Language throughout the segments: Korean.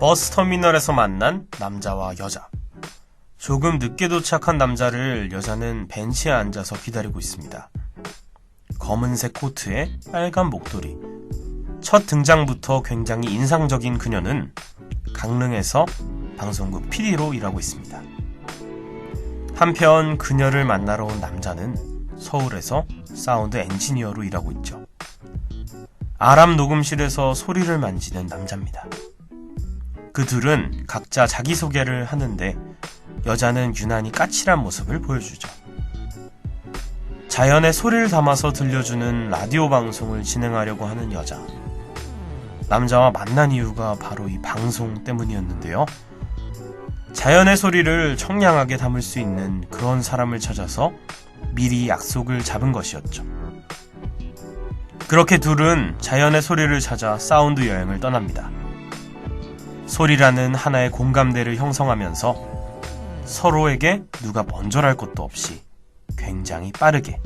버스터미널에서 만난 남자와 여자. 조금 늦게 도착한 남자를 여자는 벤치에 앉아서 기다리고 있습니다. 검은색 코트에 빨간 목도리. 첫 등장부터 굉장히 인상적인 그녀는 강릉에서 방송국 PD로 일하고 있습니다. 한편 그녀를 만나러 온 남자는 서울에서 사운드 엔지니어로 일하고 있죠. 아람 녹음실에서 소리를 만지는 남자입니다. 그 둘은 각자 자기소개를 하는데 여자는 유난히 까칠한 모습을 보여주죠. 자연의 소리를 담아서 들려주는 라디오 방송을 진행하려고 하는 여자. 남자와 만난 이유가 바로 이 방송 때문이었는데요. 자연의 소리를 청량하게 담을 수 있는 그런 사람을 찾아서 미리 약속을 잡은 것이었죠. 그렇게 둘은 자연의 소리를 찾아 사운드 여행을 떠납니다. 소리라는 하나의 공감대를 형성하면서 서로에게 누가 먼저랄 것도 없이 굉장히 빠르게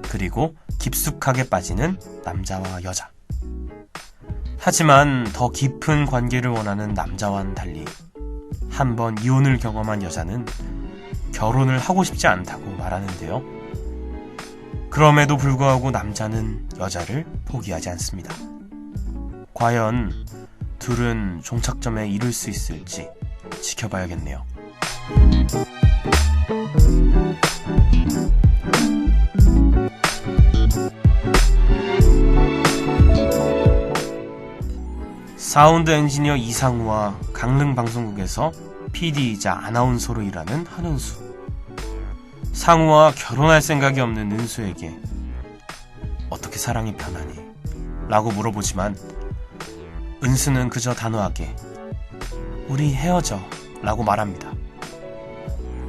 그리고 깊숙하게 빠지는 남자와 여자. 하지만 더 깊은 관계를 원하는 남자와는 달리 한번 이혼을 경험한 여자는 결혼을 하고 싶지 않다고 말하는데요. 그럼에도 불구하고 남자는 여자를 포기하지 않습니다. 과연 둘은 종착점에 이룰 수 있을지 지켜봐야겠네요. 사운드 엔지니어 이상우와 강릉방송국에서 PD이자 아나운서로 일하는 한은수. 상우와 결혼할 생각이 없는 은수에게 어떻게 사랑이 변하니? 라고 물어보지만 은수는 그저 단호하게 우리 헤어져 라고 말합니다.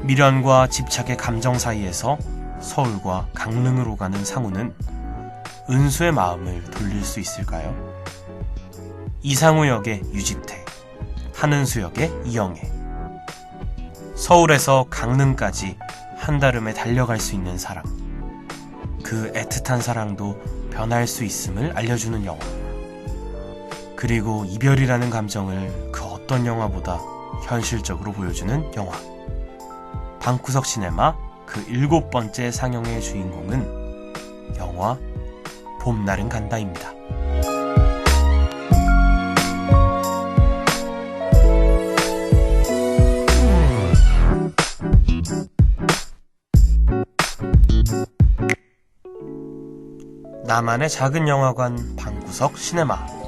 미련과 집착의 감정 사이에서 서울과 강릉으로 가는 상우는 은수의 마음을 돌릴 수 있을까요? 이상우 역의 유지태, 한은수 역의 이영애. 서울에서 강릉까지 한달음에 달려갈 수 있는 사랑. 그 애틋한 사랑도 변할 수 있음을 알려주는 영화. 그리고 이별이라는 감정을 그 어떤 영화보다 현실적으로 보여주는 영화. 방구석 시네마 그 7번째 상영의 주인공은 영화 봄날은 간다입니다. 나만의 작은 영화관 방구석 시네마.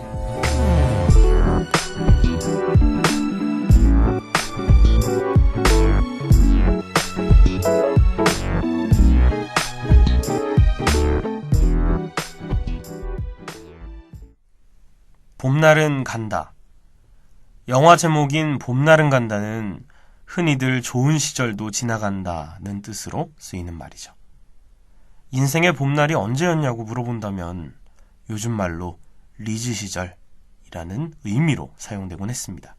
봄날은 간다. 영화 제목인 봄날은 간다는 흔히들 좋은 시절도 지나간다는 뜻으로 쓰이는 말이죠. 인생의 봄날이 언제였냐고 물어본다면 요즘 말로 리즈 시절이라는 의미로 사용되곤 했습니다.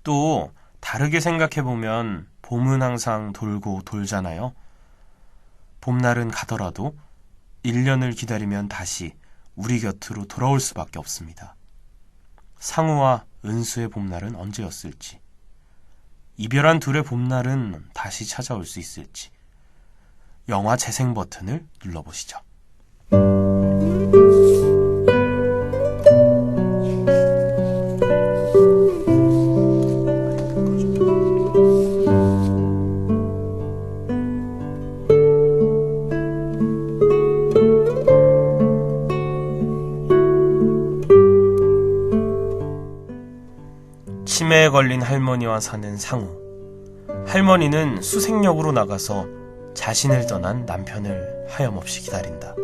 또 다르게 생각해보면 봄은 항상 돌고 돌잖아요. 봄날은 가더라도 1년을 기다리면 다시 우리 곁으로 돌아올 수밖에 없습니다. 상우와 은수의 봄날은 언제였을지, 이별한 둘의 봄날은 다시 찾아올 수 있을지, 영화 재생 버튼을 눌러보시죠. 치매에 걸린 할머니와 사는 상우. 할머니는 수색역으로 나가서 자신을 떠난 남편을 하염없이 기다린다.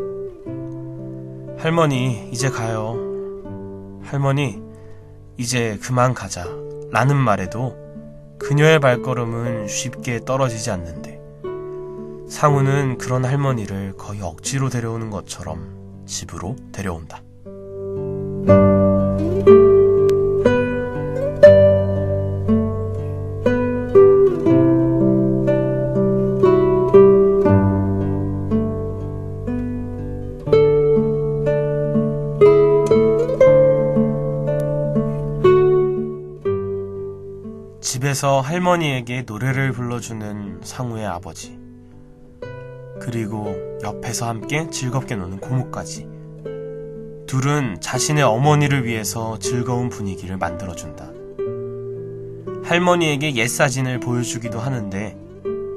할머니, 이제 가요. 할머니, 이제 그만 가자. 라는 말에도 그녀의 발걸음은 쉽게 떨어지지 않는데 상우는 그런 할머니를 거의 억지로 데려오는 것처럼 집으로 데려온다. 집에서 할머니에게 노래를 불러주는 상우의 아버지, 그리고 옆에서 함께 즐겁게 노는 고모까지. 둘은 자신의 어머니를 위해서 즐거운 분위기를 만들어준다. 할머니에게 옛 사진을 보여주기도 하는데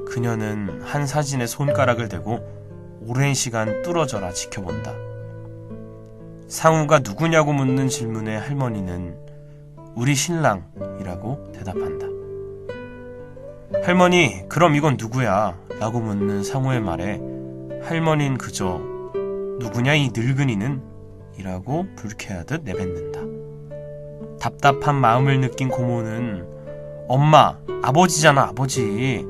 그녀는 한 사진에 손가락을 대고 오랜 시간 뚫어져라 지켜본다. 상우가 누구냐고 묻는 질문에 할머니는 우리 신랑이라고 대답한다. 할머니, 그럼 이건 누구야? 라고 묻는 상우의 말에 할머니는 그저 누구냐 이 늙은이는? 이라고 불쾌하듯 내뱉는다. 답답한 마음을 느낀 고모는 엄마, 아버지잖아, 아버지.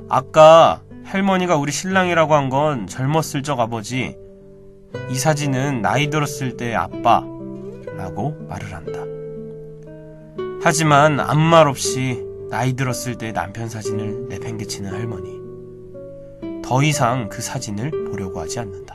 아까 할머니가 우리 신랑이라고 한 건 젊었을 적 아버지. 이 사진은 나이 들었을 때 아빠. 라고 말을 한다. 하지만 아무 말 없이 나이 들었을 때 남편 사진을 내팽개치는 할머니. 더 이상 그 사진을 보려고 하지 않는다.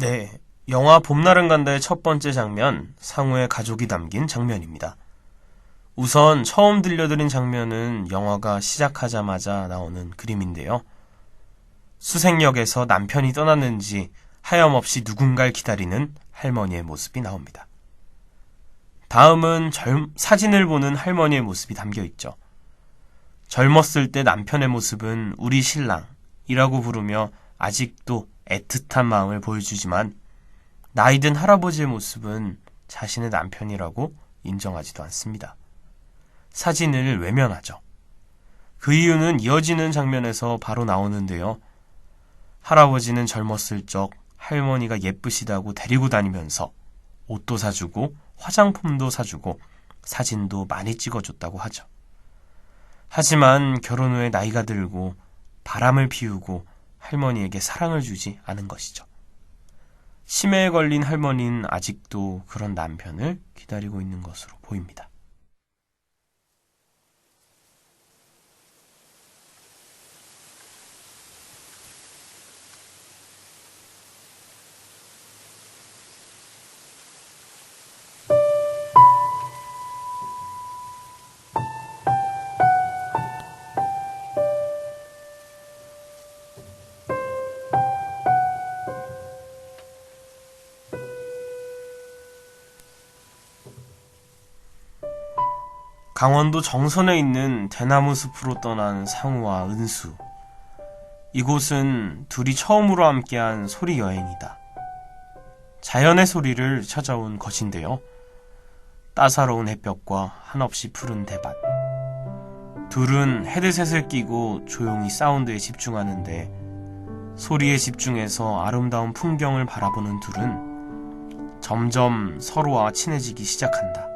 네, 영화 봄날은 간다의 첫 번째 장면, 상우의 가족이 담긴 장면입니다. 우선 처음 들려드린 장면은 영화가 시작하자마자 나오는 그림인데요. 수색역에서 남편이 떠났는지 하염없이 누군가를 기다리는 할머니의 모습이 나옵니다. 다음은 사진을 보는 할머니의 모습이 담겨있죠. 젊었을 때 남편의 모습은 우리 신랑이라고 부르며 아직도 애틋한 마음을 보여주지만 나이든 할아버지의 모습은 자신의 남편이라고 인정하지도 않습니다. 사진을 외면하죠. 그 이유는 이어지는 장면에서 바로 나오는데요. 할아버지는 젊었을 적 할머니가 예쁘시다고 데리고 다니면서 옷도 사주고 화장품도 사주고 사진도 많이 찍어줬다고 하죠. 하지만 결혼 후에 나이가 들고 바람을 피우고 할머니에게 사랑을 주지 않은 것이죠. 치매에 걸린 할머니는 아직도 그런 남편을 기다리고 있는 것으로 보입니다. 강원도 정선에 있는 대나무 숲으로 떠난 상우와 은수. 이곳은 둘이 처음으로 함께한 소리 여행이다. 자연의 소리를 찾아온 것인데요. 따사로운 햇볕과 한없이 푸른 대밭. 둘은 헤드셋을 끼고 조용히 사운드에 집중하는데 소리에 집중해서 아름다운 풍경을 바라보는 둘은 점점 서로와 친해지기 시작한다.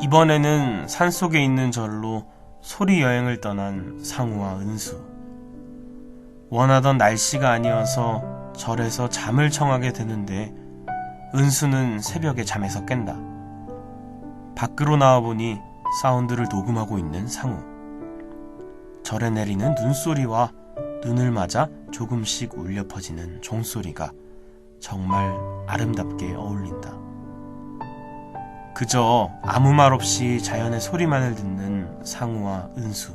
이번에는 산속에 있는 절로 소리 여행을 떠난 상우와 은수. 원하던 날씨가 아니어서 절에서 잠을 청하게 되는데 은수는 새벽에 잠에서 깬다. 밖으로 나와보니 사운드를 녹음하고 있는 상우. 절에 내리는 눈소리와 눈을 맞아 조금씩 울려 퍼지는 종소리가 정말 아름답게 어울린다. 그저 아무 말 없이 자연의 소리만을 듣는 상우와 은수.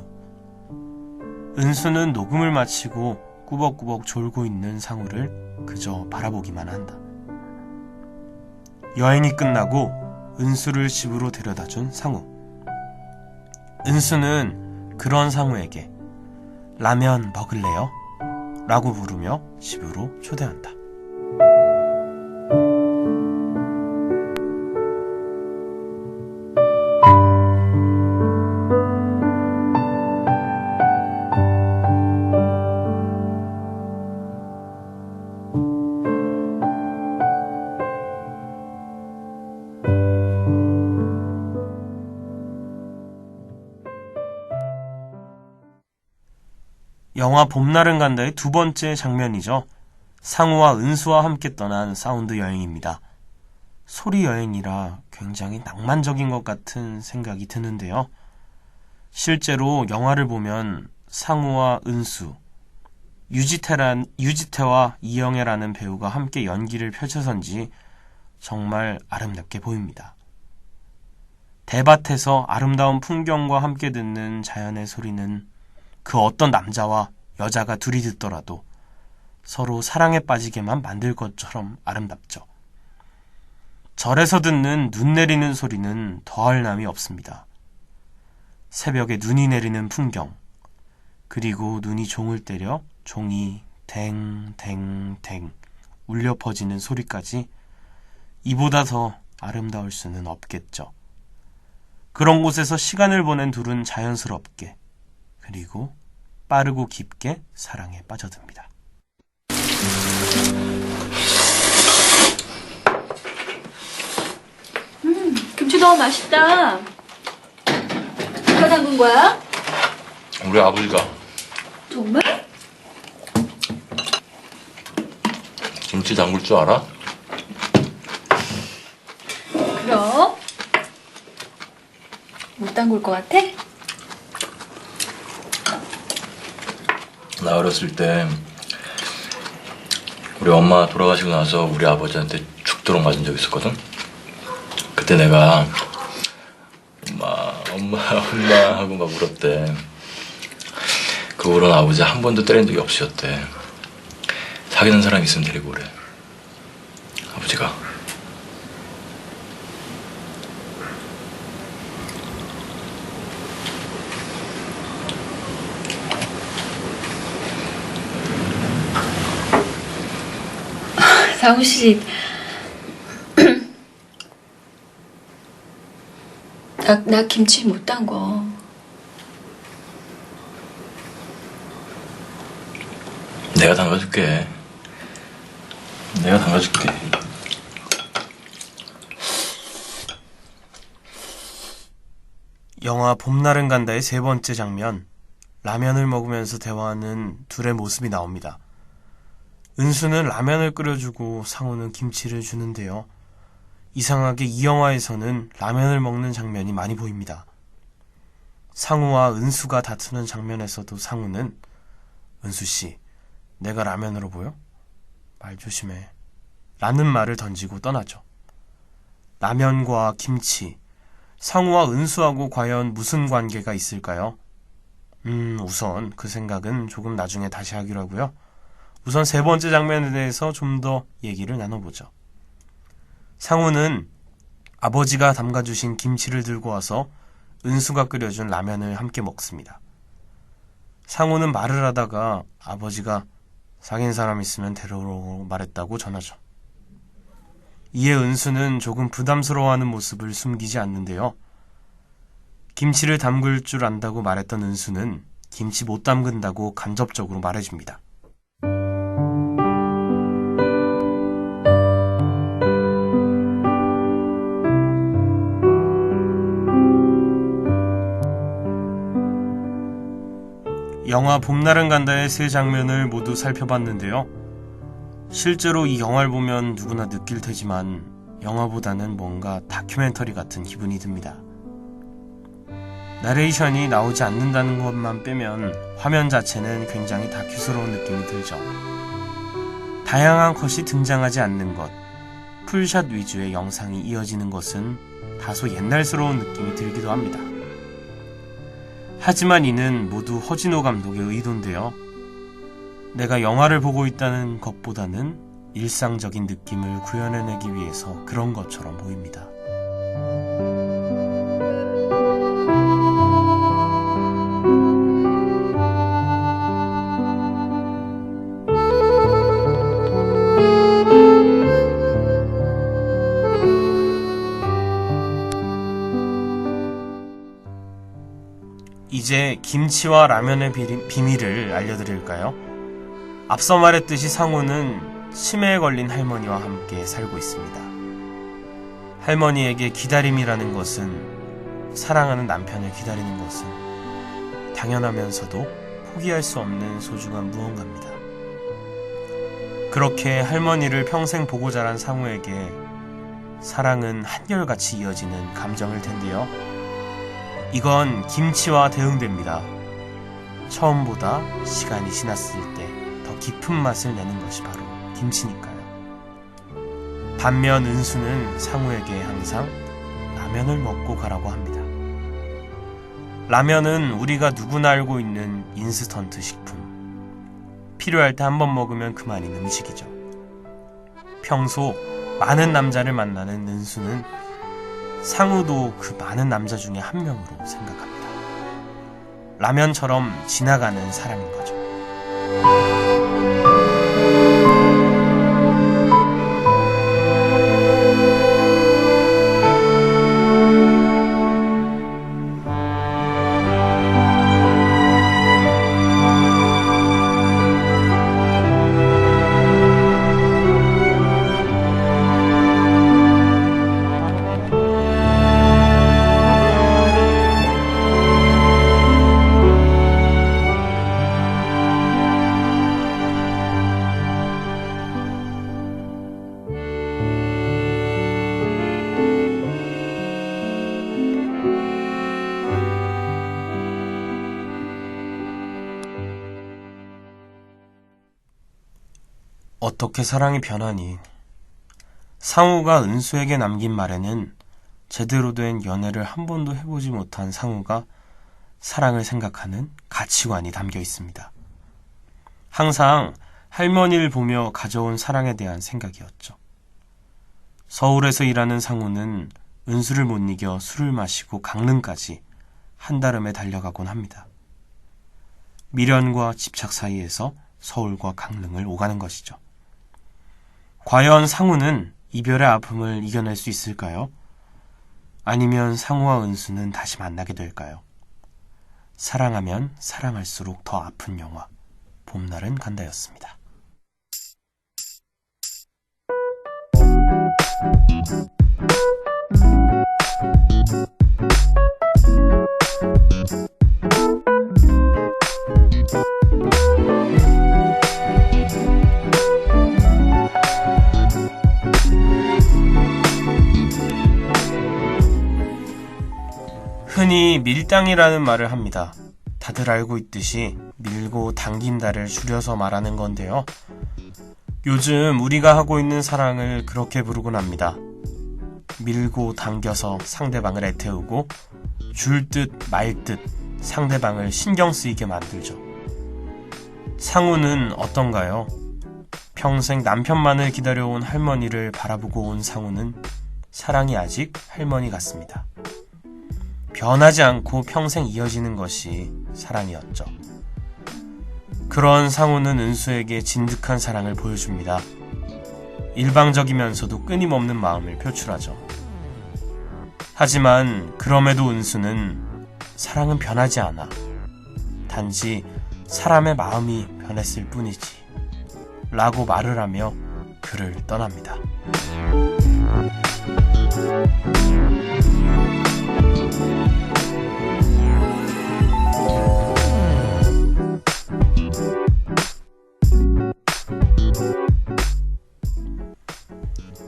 은수는 녹음을 마치고 꾸벅꾸벅 졸고 있는 상우를 그저 바라보기만 한다. 여행이 끝나고 은수를 집으로 데려다준 상우. 은수는 그런 상우에게 라면 먹을래요? 라고 부르며 집으로 초대한다. 영화 봄날은 간다의 두 번째 장면이죠. 상우와 은수와 함께 떠난 사운드 여행입니다. 소리 여행이라 굉장히 낭만적인 것 같은 생각이 드는데요. 실제로 영화를 보면 상우와 은수, 유지태와 이영애라는 배우가 함께 연기를 펼쳐선지 정말 아름답게 보입니다. 대밭에서 아름다운 풍경과 함께 듣는 자연의 소리는 그 어떤 남자와 여자가 둘이 듣더라도 서로 사랑에 빠지게만 만들 것처럼 아름답죠. 절에서 듣는 눈 내리는 소리는 더할 나위 없습니다. 새벽에 눈이 내리는 풍경, 그리고 눈이 종을 때려 종이 댕댕댕 울려 퍼지는 소리까지 이보다 더 아름다울 수는 없겠죠. 그런 곳에서 시간을 보낸 둘은 자연스럽게 그리고 빠르고 깊게 사랑에 빠져듭니다. 김치 너무 맛있다. 누가 담근 거야? 우리 아버지가. 정말? 김치 담글 줄 알아? 그럼? 못 담글 것 같아? 나 어렸을 때 우리 엄마 돌아가시고 나서 우리 아버지한테 죽도록 맞은 적 있었거든. 그때 내가 엄마 하고 막 울었대. 그 울은 아버지 한 번도 때린 적이 없으셨대. 사귀는 사람 있으면 데리고 오래. 아버지가. 상우 씨, 나 김치 못 담궈. 내가 담가줄게. 내가 담가줄게. 영화 봄날은 간다의 세 번째 장면, 라면을 먹으면서 대화하는 둘의 모습이 나옵니다. 은수는 라면을 끓여주고 상우는 김치를 주는데요. 이상하게 이 영화에서는 라면을 먹는 장면이 많이 보입니다. 상우와 은수가 다투는 장면에서도 상우는 은수씨, 내가 라면으로 보여? 말 조심해. 라는 말을 던지고 떠나죠. 라면과 김치, 상우와 은수하고 과연 무슨 관계가 있을까요? 우선 그 생각은 조금 나중에 다시 하기로 하고요. 우선 세 번째 장면에 대해서 좀 더 얘기를 나눠보죠. 상우는 아버지가 담가주신 김치를 들고 와서 은수가 끓여준 라면을 함께 먹습니다. 상우는 말을 하다가 아버지가 사귄 사람 있으면 데려오라고 말했다고 전하죠. 이에 은수는 조금 부담스러워하는 모습을 숨기지 않는데요. 김치를 담글 줄 안다고 말했던 은수는 김치 못 담근다고 간접적으로 말해줍니다. 영화 봄날은 간다의 세 장면을 모두 살펴봤는데요. 실제로 이 영화를 보면 누구나 느낄 테지만 영화보다는 뭔가 다큐멘터리 같은 기분이 듭니다. 나레이션이 나오지 않는다는 것만 빼면 화면 자체는 굉장히 다큐스러운 느낌이 들죠. 다양한 컷이 등장하지 않는 것, 풀샷 위주의 영상이 이어지는 것은 다소 옛날스러운 느낌이 들기도 합니다. 하지만 이는 모두 허진호 감독의 의도인데요. 내가 영화를 보고 있다는 것보다는 일상적인 느낌을 구현해내기 위해서 그런 것처럼 보입니다. 이제 김치와 라면의 비밀을 알려드릴까요? 앞서 말했듯이 상우는 치매에 걸린 할머니와 함께 살고 있습니다. 할머니에게 기다림이라는 것은, 사랑하는 남편을 기다리는 것은 당연하면서도 포기할 수 없는 소중한 무언가입니다. 그렇게 할머니를 평생 보고 자란 상우에게 사랑은 한결같이 이어지는 감정일 텐데요. 이건 김치와 대응됩니다. 처음보다 시간이 지났을 때 더 깊은 맛을 내는 것이 바로 김치니까요. 반면 은수는 상우에게 항상 라면을 먹고 가라고 합니다. 라면은 우리가 누구나 알고 있는 인스턴트 식품. 필요할 때 한 번 먹으면 그만인 음식이죠. 평소 많은 남자를 만나는 은수는 상우도 그 많은 남자 중에 한 명으로 생각합니다. 라면처럼 지나가는 사람인 거죠. 어떻게 사랑이 변하니? 상우가 은수에게 남긴 말에는 제대로 된 연애를 한 번도 해보지 못한 상우가 사랑을 생각하는 가치관이 담겨 있습니다. 항상 할머니를 보며 가져온 사랑에 대한 생각이었죠. 서울에서 일하는 상우는 은수를 못 이겨 술을 마시고 강릉까지 한달음에 달려가곤 합니다. 미련과 집착 사이에서 서울과 강릉을 오가는 것이죠. 과연 상우는 이별의 아픔을 이겨낼 수 있을까요? 아니면 상우와 은수는 다시 만나게 될까요? 사랑하면 사랑할수록 더 아픈 영화 봄날은 간다였습니다. 흔히 밀당이라는 말을 합니다. 다들 알고 있듯이 밀고 당긴다를 줄여서 말하는 건데요. 요즘 우리가 하고 있는 사랑을 그렇게 부르곤 합니다. 밀고 당겨서 상대방을 애태우고 줄 듯 말 듯 상대방을 신경 쓰이게 만들죠. 상우는 어떤가요? 평생 남편만을 기다려온 할머니를 바라보고 온 상우는 사랑이 아직 할머니 같습니다. 변하지 않고 평생 이어지는 것이 사랑이었죠. 그런 상우는 은수에게 진득한 사랑을 보여줍니다. 일방적이면서도 끊임없는 마음을 표출하죠. 하지만 그럼에도 은수는 사랑은 변하지 않아. 단지 사람의 마음이 변했을 뿐이지. 라고 말을 하며 그를 떠납니다.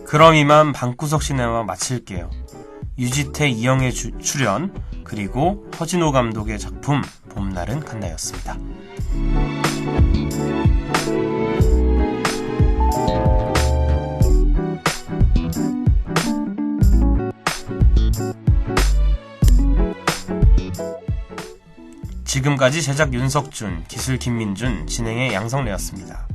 그럼 이만 방구석 시네마 마칠게요. 유지태, 이영애 출연, 그리고 허진호 감독의 작품 봄날은 간다였습니다. 지금까지 제작 윤석준, 기술 김민준, 진행의 양성래였습니다.